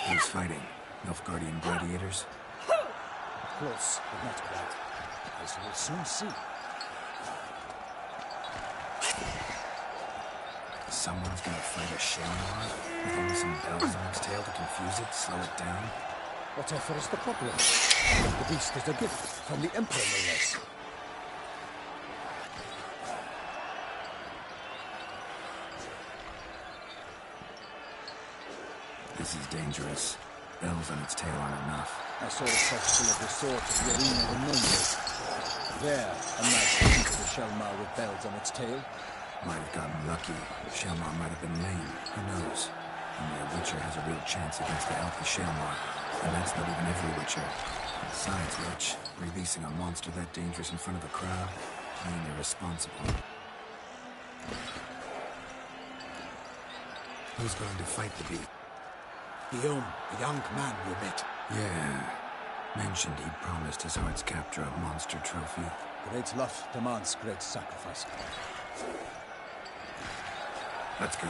Who's fighting? Nilfgaardian gladiators? Close, but not quite. As you will soon see. Someone's gonna fight a Shamrock with only some bells on its tail to confuse it, slow it down? Whatever is the problem? The beast is a gift from the Emperor, no less. This is dangerous. Bells on its tail aren't enough. I saw a festival of the sword of the arena of Nuremberg. There, a knight came to the Shelmar with bells on its tail. Might have gotten lucky. Shelmar might have been lame. Who knows? Only a Witcher has a real chance against a healthy Shelmar. And that's not even every Witcher. Besides which, releasing a monster that dangerous in front of a crowd, plain irresponsible. Who's going to fight the beast? Guillaume, the young man you met. Yeah. Mentioned he'd promised his heart's capture a monster trophy. Great love demands great sacrifice. Let's go.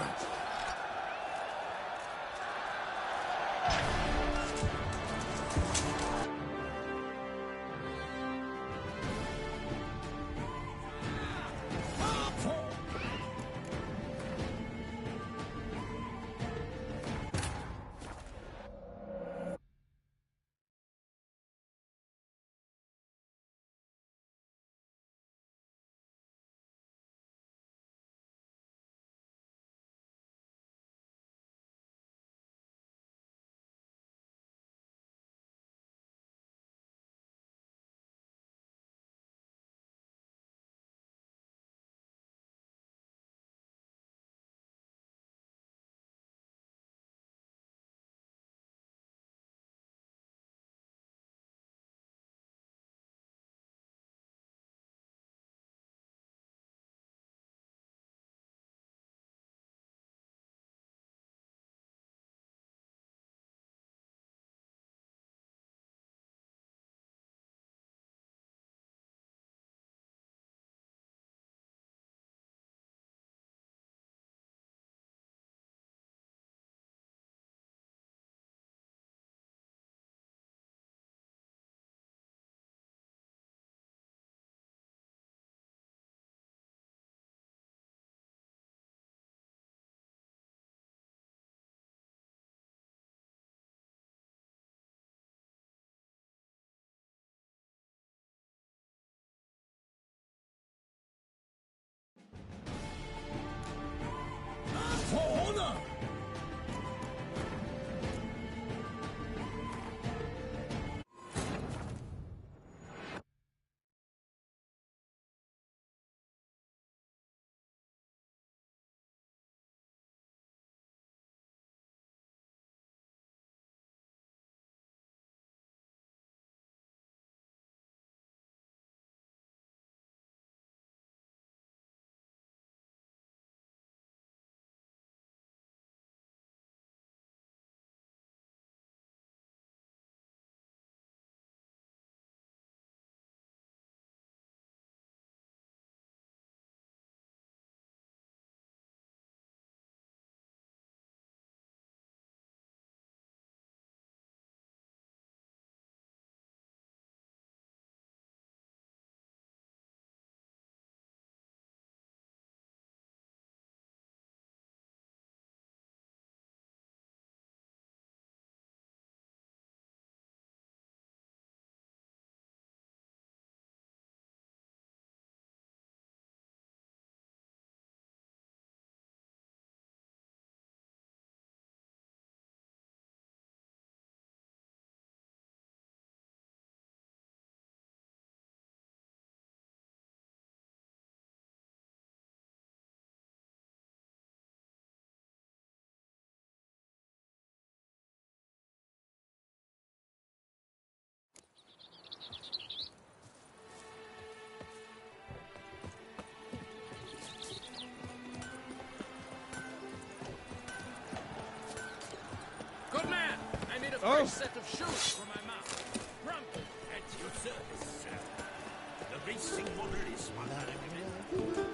Fresh set of shoes for my mouth. Rumble at your service, sir. The racing model is one I recommend.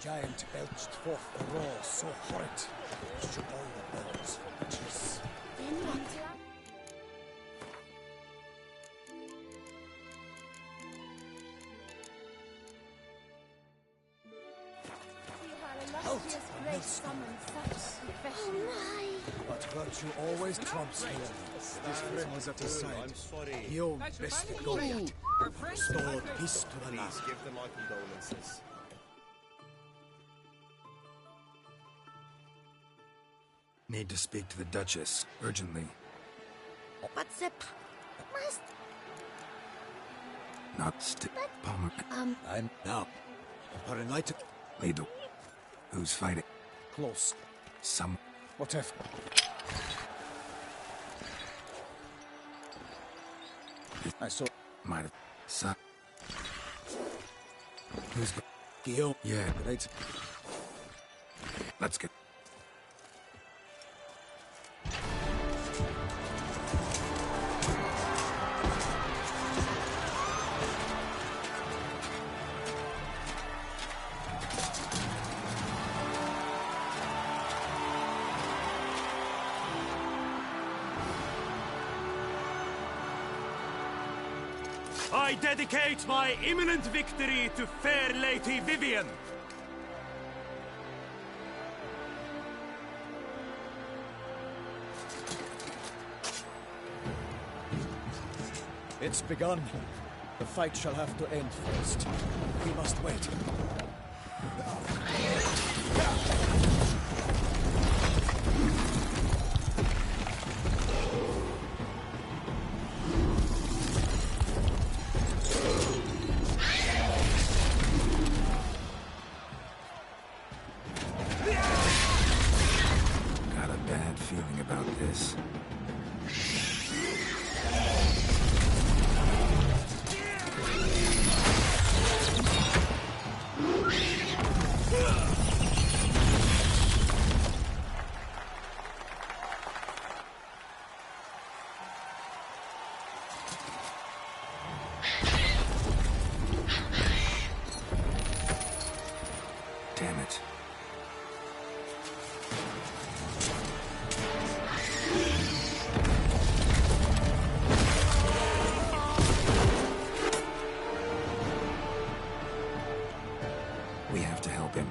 giant belched forth the roar so horrid, it shook all the birds and witches. But virtue always trumps him. This friend was at his side. I'm sorry. Guillaume bested Goliath, restored peace to the land. Please give them my condolences. Need to speak to the Duchess, urgently. What's the must? Not Palmer. I'm now. Her united Lead the... Who's fighting? close. Some... What if? I saw Might have... Some... Who's... Guillaume. Yeah, Great. let's get... I dedicate my imminent victory to fair Lady Vivian. It's begun. The fight shall have to end first. We must wait. Got a bad feeling about this. Damn it. We have to help him.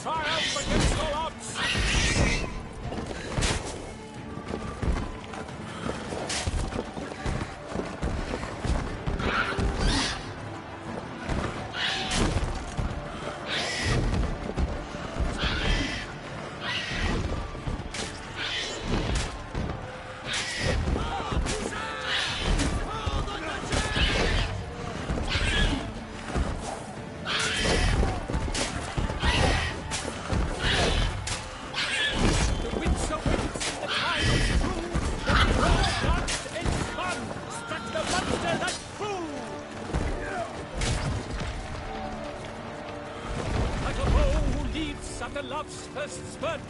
triumph against all odds! Love's first spurt,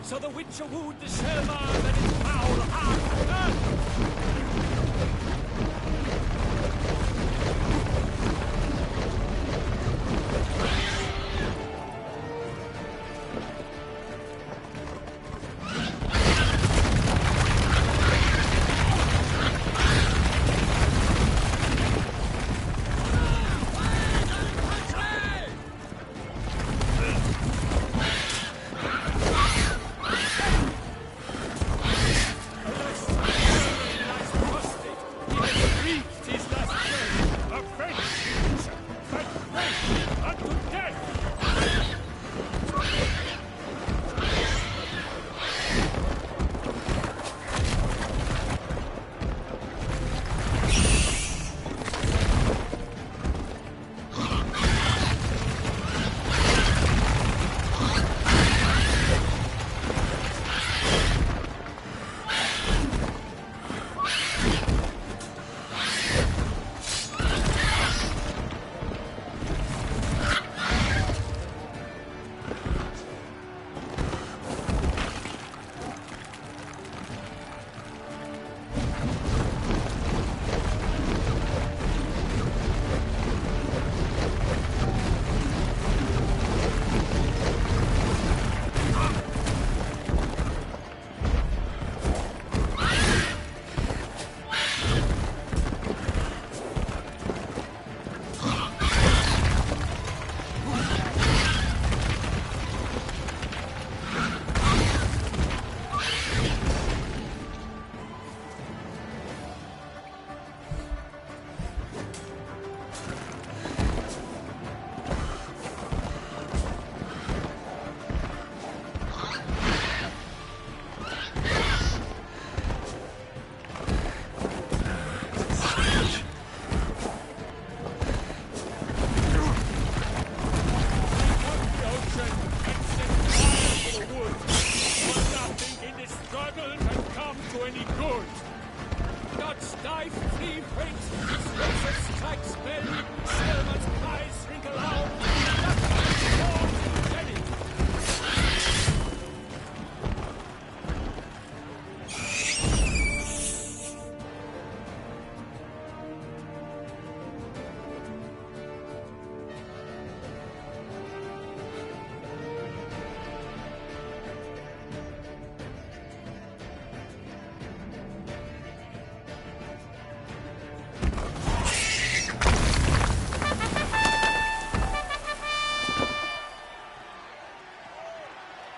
so the witcher wooed the Selma that his foul heart burned.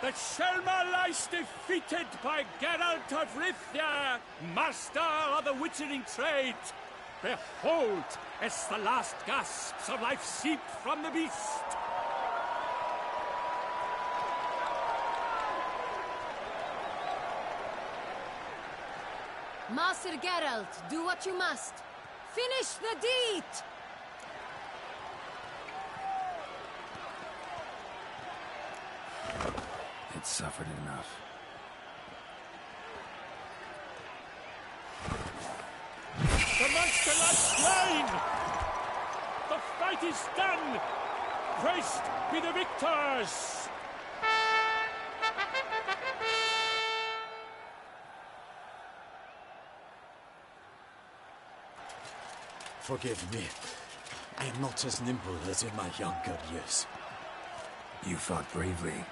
The Selma lies defeated by Geralt of Rivia, master of the witchering trade. Behold, as the last gasps of life seep from the beast. Master Geralt, do what you must. Finish the deed! It's suffered enough. The monster lies slain! The fight is done! Praised be the victors! Forgive me. I am not as nimble as in my younger years. You fought bravely.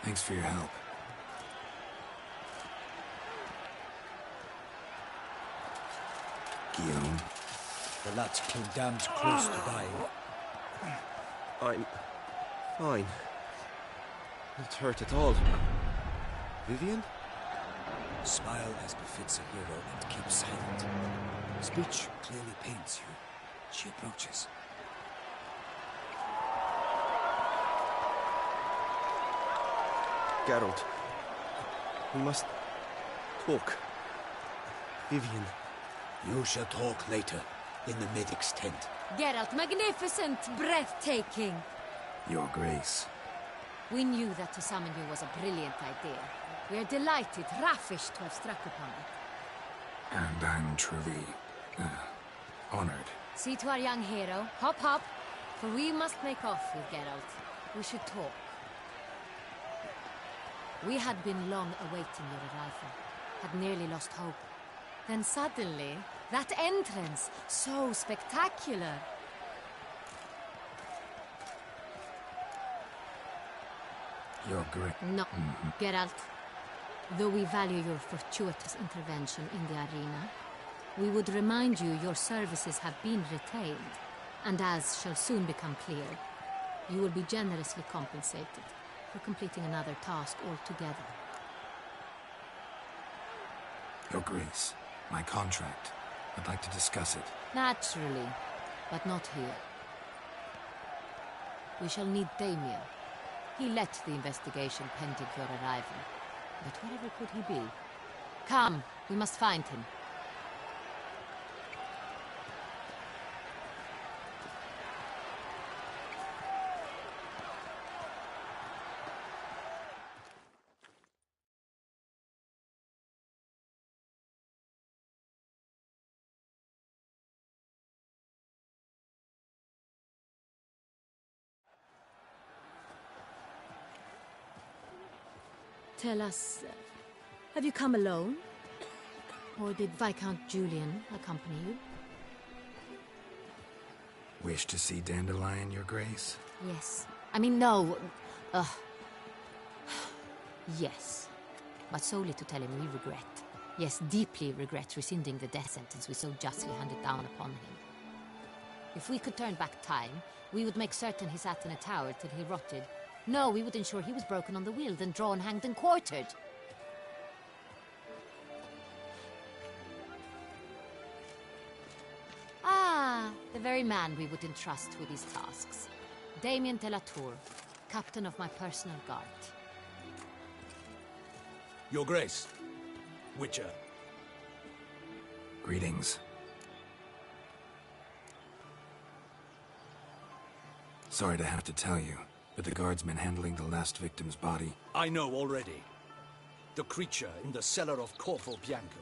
Thanks for your help. Guillaume. The lad came damned close to dying. I'm fine. Not hurt at all. Vivian? Smile as befits a hero and keep silent. Speech clearly pains you. She approaches. Geralt. We must talk. Vivian. You shall talk later, in the medic's tent. Geralt, magnificent, breathtaking. Your Grace. We knew that to summon you was a brilliant idea. We are delighted, ravished to have struck upon it. And I'm truly, honored. See to our young hero. Hop, hop. For we must make off with Geralt. We should talk. We had been long awaiting your arrival. Had nearly lost hope. Then suddenly, that entrance, so spectacular. Your Grace. No, Geralt. Though we value your fortuitous intervention in the arena, we would remind you your services have been retained, and as shall soon become clear, you will be generously compensated for completing another task altogether. Your Grace, my contract. I'd like to discuss it. Naturally, but not here. We shall need Damien. He led the investigation pending your arrival. But wherever could he be? Come, we must find him. Tell us, have you come alone? Or did Viscount Julian accompany you? Wish to see Dandelion, Your Grace? Yes. I mean, no. Yes. But solely to tell him we regret. Yes, deeply regret rescinding the death sentence we so justly handed down upon him. If we could turn back time, we would make certain he sat in a tower till he rotted. No, we would ensure he was broken on the wheel, then drawn, hanged, and quartered. Ah, the very man we would entrust with these tasks. Damien de la Tour, captain of my personal guard. Your Grace. Witcher. Greetings. Sorry to have to tell you, but the guardsman handling the last victim's body... I know already. The creature in the cellar of Corvo Bianco.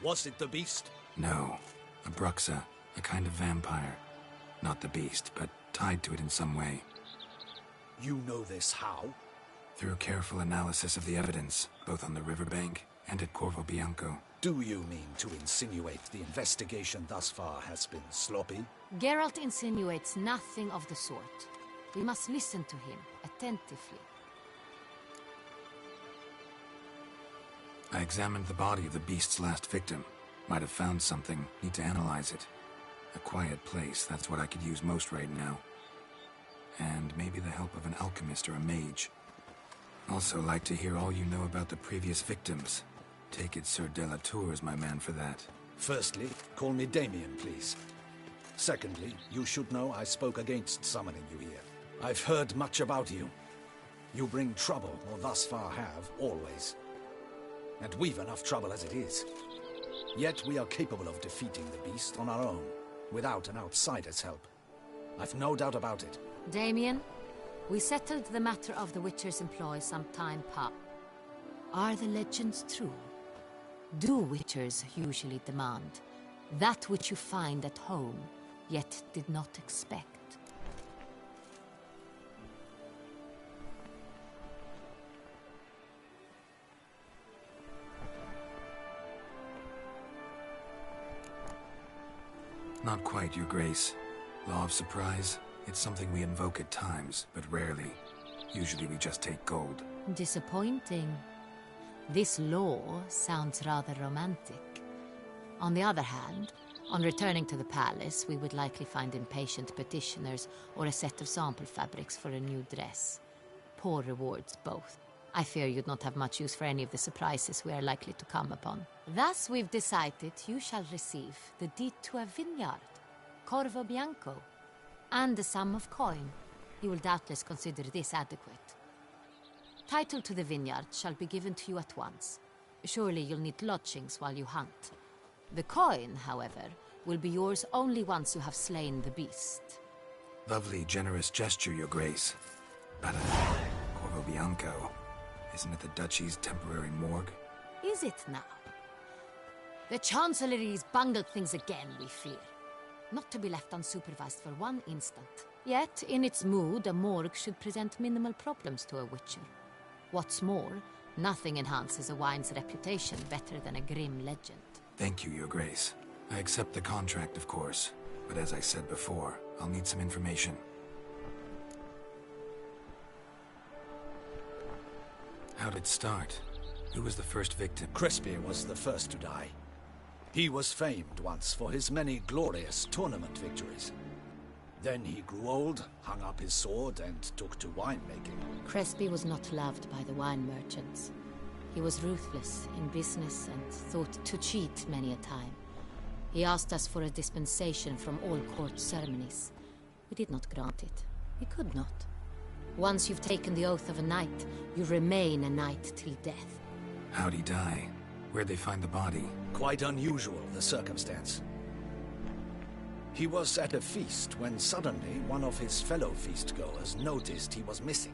Was it the beast? No. A Bruxa, a kind of vampire. Not the beast, but tied to it in some way. You know this how? Through careful analysis of the evidence, both on the riverbank and at Corvo Bianco. Do you mean to insinuate the investigation thus far has been sloppy? Geralt insinuates nothing of the sort. We must listen to him attentively. I examined the body of the beast's last victim. Might have found something. Need to analyze it. A quiet place, that's what I could use most right now. And maybe the help of an alchemist or a mage. Also like to hear all you know about the previous victims. Take it Sir de la Tour is my man for that. Firstly, call me Damien, please. Secondly, you should know I spoke against summoning you here. I've heard much about you. You bring trouble, or thus far have, always. And we've enough trouble as it is. Yet we are capable of defeating the beast on our own, without an outsider's help. I've no doubt about it. Damien, we settled the matter of the Witcher's employ some time past. Are the legends true? Do Witchers usually demand that which you find at home, yet did not expect? Not quite, Your Grace. Law of surprise, it's something we invoke at times, but rarely. Usually we just take gold. Disappointing. This law sounds rather romantic. On the other hand, on returning to the palace, we would likely find impatient petitioners or a set of sample fabrics for a new dress. poor rewards both. I fear you'd not have much use for any of the surprises we are likely to come upon. Thus we've decided you shall receive the deed to a vineyard, Corvo Bianco, and a sum of coin. You will doubtless consider this adequate. Title to the vineyard shall be given to you at once. Surely you'll need lodgings while you hunt. The coin, however, will be yours only once you have slain the beast. Lovely, generous gesture, Your Grace. But, Corvo Bianco, isn't it the Duchy's temporary morgue? Is it now? The Chancellery's bungled things again, we fear. Not to be left unsupervised for one instant. Yet, in its mood, a morgue should present minimal problems to a witcher. What's more, nothing enhances a wine's reputation better than a grim legend. Thank you, Your Grace. I accept the contract, of course. But as I said before, I'll need some information. How did it start? Who was the first victim? Crespi was the first to die. He was famed once for his many glorious tournament victories. Then he grew old, hung up his sword, and took to winemaking. Crespi was not loved by the wine merchants. He was ruthless in business and thought to cheat many a time. He asked us for a dispensation from all court ceremonies. We did not grant it. We could not. Once you've taken the oath of a knight, you remain a knight till death. How'd he die? Where'd they find the body? Quite unusual, the circumstance. He was at a feast when suddenly one of his fellow feastgoers noticed he was missing.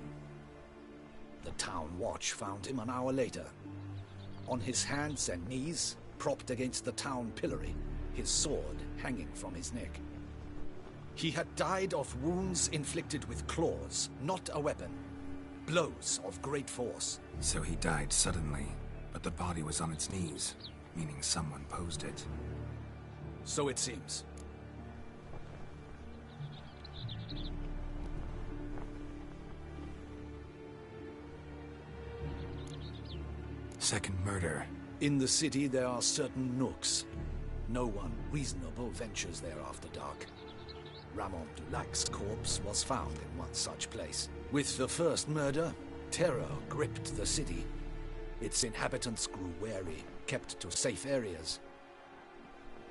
The town watch found him an hour later. On his hands and knees, propped against the town pillory, his sword hanging from his neck. He had died of wounds inflicted with claws, not a weapon. Blows of great force. So he died suddenly, but the body was on its knees, meaning someone posed it. So it seems. Second murder. In the city there are certain nooks. No one reasonable ventures there after dark. Ramon Dulac's corpse was found in one such place. With the first murder, terror gripped the city. Its inhabitants grew wary, kept to safe areas.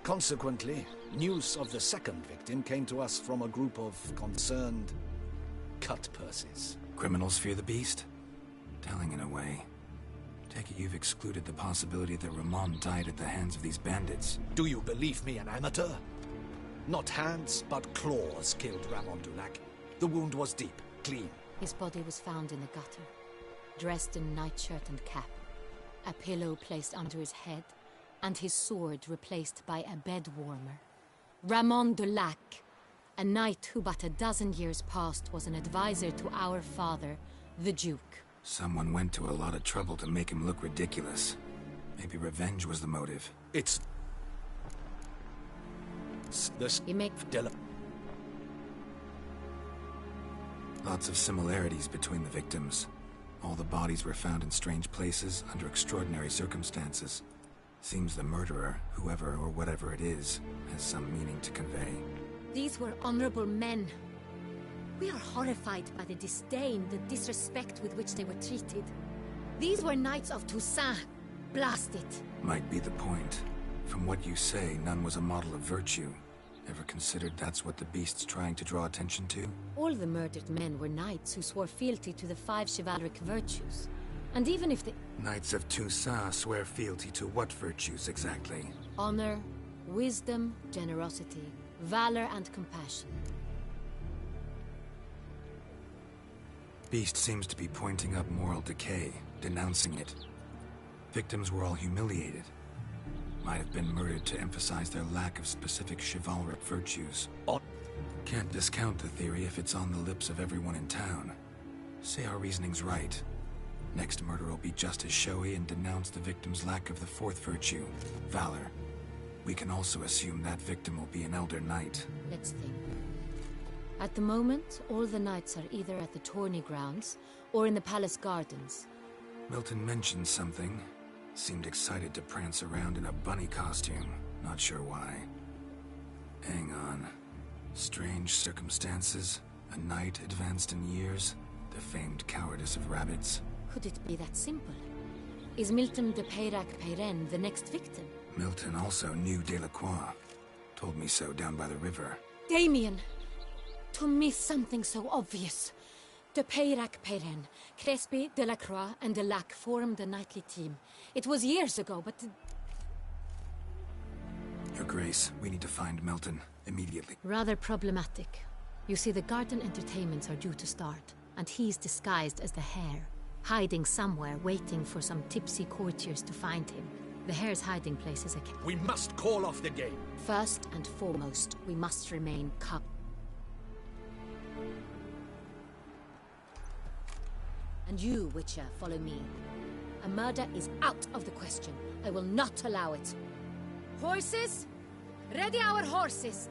Consequently, news of the second victim came to us from a group of concerned cut-purses. Criminals fear the beast? Telling in a way. Take it you've excluded the possibility that Ramon died at the hands of these bandits. Do you believe me an amateur? Not hands, but claws killed Ramon Dulac. The wound was deep, clean. His body was found in the gutter, dressed in nightshirt and cap, a pillow placed under his head, and his sword replaced by a bed warmer. Ramon Dulac, a knight who but a dozen years past was an advisor to our father, the Duke. Someone went to a lot of trouble to make him look ridiculous. Maybe revenge was the motive. It's the He make Lots of similarities between the victims. All the bodies were found in strange places, under extraordinary circumstances. Seems the murderer, whoever or whatever it is, has some meaning to convey. These were honorable men. We are horrified by the disdain, the disrespect with which they were treated. These were knights of Toussaint. Blast it. Might be the point. From what you say, none was a model of virtue. Ever considered that's what the beast's trying to draw attention to? All the murdered men were knights who swore fealty to the 5 chivalric virtues. And even if the Knights of Toussaint swear fealty to what virtues exactly? honor, wisdom, generosity, valor, and compassion. Beast seems to be pointing up moral decay, denouncing it. Victims were all humiliated. Might have been murdered to emphasize their lack of specific chivalric virtues. Can't discount the theory if it's on the lips of everyone in town. Say our reasoning's right. Next murder will be just as showy and denounce the victim's lack of the 4th virtue, valor. We can also assume that victim will be an elder knight. Let's think. At the moment, all the knights are either at the tourney grounds or in the palace gardens. Milton mentioned something. Seemed excited to prance around in a bunny costume. Not sure why. Hang on. Strange circumstances. A knight advanced in years. The famed cowardice of rabbits. Could it be that simple? Is Milton de Peyrac-Peyren the next victim? Milton also knew Delacroix. Told me so down by the river. Damien! To miss something so obvious. De Peyrac-Peyren, Crespi, Delacroix, and Delac formed the nightly team. It was years ago, but... Your Grace, we need to find Milton immediately. Rather problematic. You see, the garden entertainments are due to start, and he's disguised as the Hare, hiding somewhere, waiting for some tipsy courtiers to find him. The Hare's hiding place is a... We must call off the game. First and foremost, we must remain calm. And you, Witcher, follow me. A murder is out of the question. I will not allow it. Horses? Ready our horses!